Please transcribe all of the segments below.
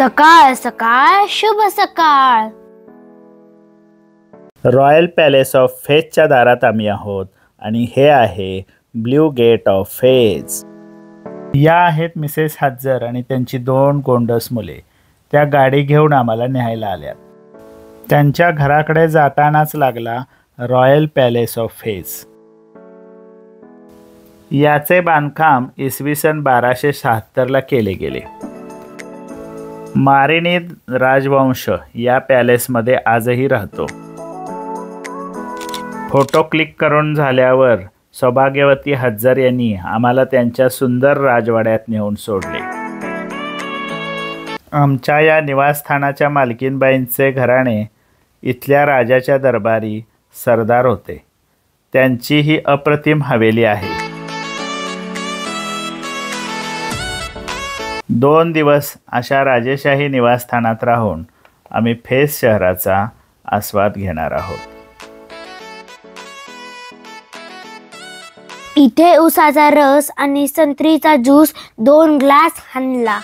सकाळ सकाळ शुभ सकाळ. रॉयल पॅलेस ऑफ फेजच्या दारात आम्ही आहोत आणि हे आहे ब्ल्यू गेट ऑफ फेज. या आहेत मिसेस हज्जर आणि त्यांची 2 गोंडस मुले. त्या गाडी घेऊन आम्हाला न्यायला आल्यात. त्यांच्या घराकडे जातानाच लागला रॉयल पॅलेस ऑफ फेज. याचे बांधकाम इसवी सन 1276ला केले गेले. मारिनिद राजवंश या पॅलेसमध्ये आजही राहतो. फोटो क्लिक करून झाल्यावर सौभाग्यवती हज्जर यांनी आम्हाला त्यांच्या सुंदर राजवाड्यात नेऊन सोडले. आमच्या या निवासस्थानाच्या मालकीनबाईंचे घराणे इथल्या राजाच्या दरबारी सरदार होते. त्यांची ही अप्रतिम हवेली आहे. 2 दिवस अशा राजेशाही निवासस्थानात राहून आम्ही फेज शहराचा आस्वाद घेणार आहोत. इथे उसाचा रस आणि संत्रीचा ज्यूस 2 ग्लास आणला.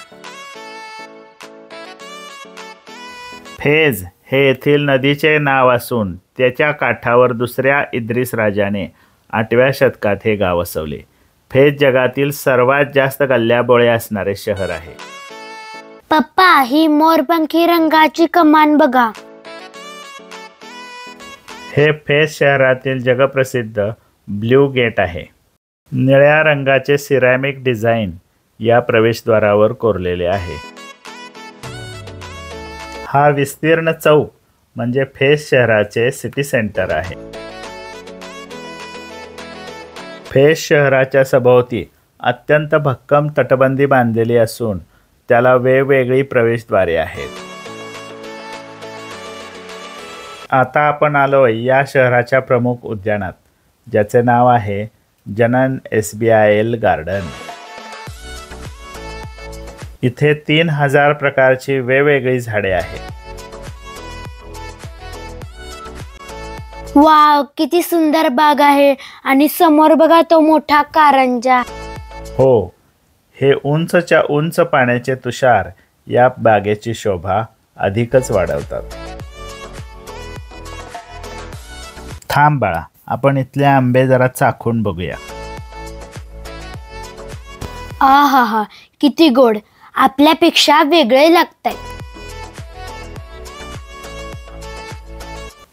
फेज हे येथील नदीचे नाव असून त्याच्या काठावर दुसऱ्या इद्रिस राजाने 8व्या शतकात हे गाव वसवले. फेज जगातील सर्वात जास्त गल्ल्याबोळे असणारे शहर आहे. पप्पा, ही मोरपंखी रंगाची कमान बघा. हे फेज शहरातील जगप्रसिद्ध ब्ल्यू गेट आहे. निळ्या रंगाचे सिरॅमिक डिझाईन या प्रवेशद्वारावर कोरलेले आहे. हा विस्तीर्ण चौक म्हणजे फेज शहराचे सिटी सेंटर आहे. फेज शहराच्या सभोवती अत्यंत भक्कम तटबंदी बांधलेली असून त्याला वेगवेगळी प्रवेशद्वारे आहेत. आता आपण आलोय या शहराच्या प्रमुख उद्यानात, ज्याचे नाव आहे जनन SBIL गार्डन. इथे 3000 प्रकारची वेगवेगळी झाडे आहेत. वाव, किती सुंदर बाग आहे. आणि समोर बघा तो मोठा कारंजा. हो, हे उंचच्या उंच पाण्याचे तुषार या बागेची शोभा अधिकच वाढवतात. थांब बाळा, आपण इथले आंबे जरा चाखून बघूया. आहा, किती गोड. आपल्यापेक्षा वेगळे लागतायत.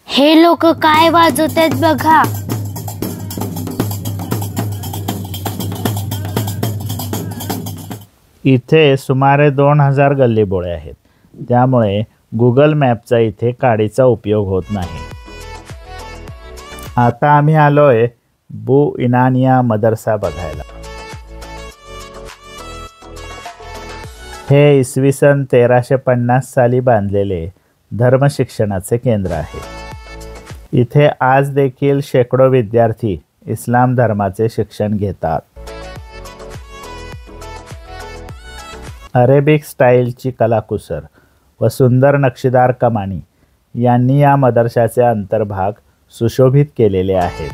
हे लोक काय वाजवतात बघा. इथे सुमारे 2000 गल्लीबोळे आहेत. त्यामुळे गुगल मॅपचा इथे काडीचा उपयोग होत नाही. आता आम्ही आलोय बू इनानिया मदरसा बघायला. हे इसवी सन 1350 साली बांधलेले धर्मशिक्षणाचे केंद्र आहे. इथे आज देखील शेकडो विद्यार्थी इस्लाम धर्माचे शिक्षण घेतात. अरेबिक स्टाईलची कलाकुसर व सुंदर नक्षीदार कमानी यांनी या मदरशाचे अंतर्भाग सुशोभित केलेले आहेत.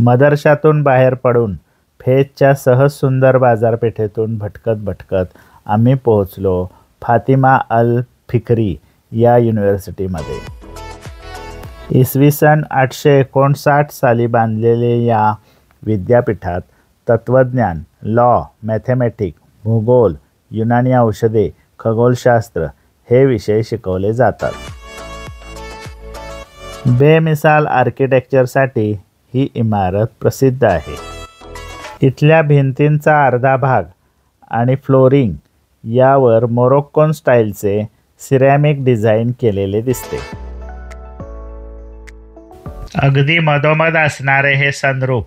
मदरशातून बाहेर पडून फेजच्या सहज सुंदर बाजारपेठेतून भटकत भटकत आम्ही पोहोचलो फातिमा अल फिक्री या युनिव्हर्सिटीमध्ये. इसवी सन 859 साली बांधलेले या विद्यापीठात तत्त्वज्ञान, लॉ, मॅथेमॅटिक, भूगोल, युनानी औषधे, खगोलशास्त्र हे विषय शिकवले जातात. बेमिसाल आर्किटेक्चरसाठी ही इमारत प्रसिद्ध आहे. इथल्या भिंतींचा अर्धा भाग आणि फ्लोरिंग यावर मोरोक्कोन स्टाईलचे सिरॅमिक डिझाईन केलेले दिसते. अगदी मधोमध असणारे हे सनरूफ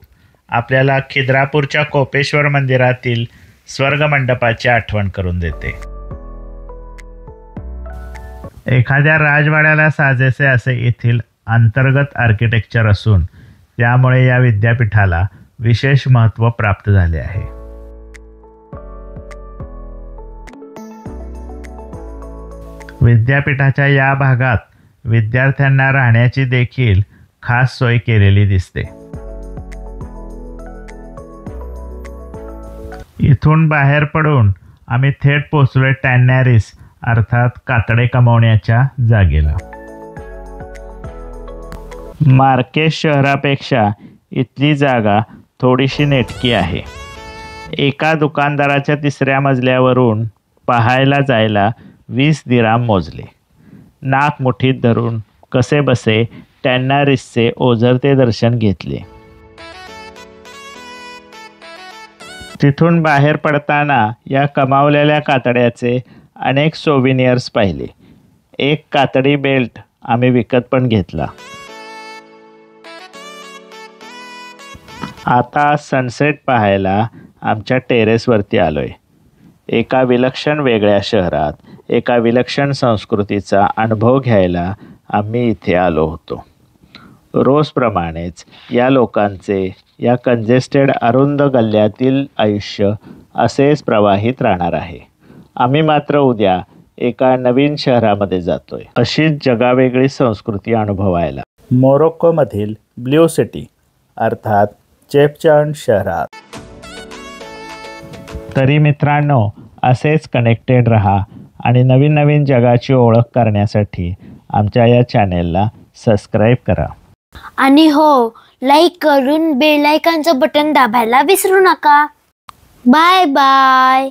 आपल्याला खिद्रापूरच्या कोपेश्वर मंदिरातील स्वर्गमंडपाची आठवण करून देते. एखाद्या राजवाड्याला साजेसे असे येथील अंतर्गत आर्किटेक्चर असून त्यामुळे या विद्यापीठाला विशेष महत्त्व प्राप्त झाले आहे. विद्यापीठाच्या या भागात विद्यार्थ्यांना राहण्याची देखील खास सोय केलेली दिसते. इथून बाहेर पडून आम्ही थेट पोचलोय टॅन्नॅरिस अर्थात कातडे कमावण्याच्या जागेला. मार्केस शहरापेक्षा इथली जागा थोडीशी नेटकी आहे. एका दुकानदाराच्या 3ऱ्या मजल्यावरून पाहायला जायला 20 दिराम मोजले. नाक मुठीत धरून कसे बसे टॅन्नॅरिसचे ओझरते दर्शन घेतले. तिथून बाहेर पडताना या कमावलेल्या कातड्याचे अनेक सोव्हिनियर्स पाहिले. एक कातडी बेल्ट आम्ही विकत पण घेतला. आता सनसेट पाहायला आमच्या टेरेसवरती आलोय. एका विलक्षण वेगळ्या शहरात एका विलक्षण संस्कृतीचा अनुभव घ्यायला आम्ही इथे आलो होतो. रोजप्रमाणेच या लोकांचे या कंजेस्टेड अरुंद गल्ल्यातील आयुष्य असेच प्रवाहित राहणार आहे. आम्ही मात्र उद्या एका नवीन शहरामध्ये जातोय, अशीच जगावेगळी संस्कृती अनुभवायला. मोरोक्कोमधील ब्ल्यू सिटी अर्थात चेपचार्न शहरात. तरी मित्रांनो, असेच कनेक्टेड राहा आणि नवीन नवीन जगाची ओळख करण्यासाठी आमच्या या चॅनेलला सबस्क्राईब करा. आणि हो, लाईक करून बेल आयकॉनचं बटन दाबायला विसरू नका. Bye bye.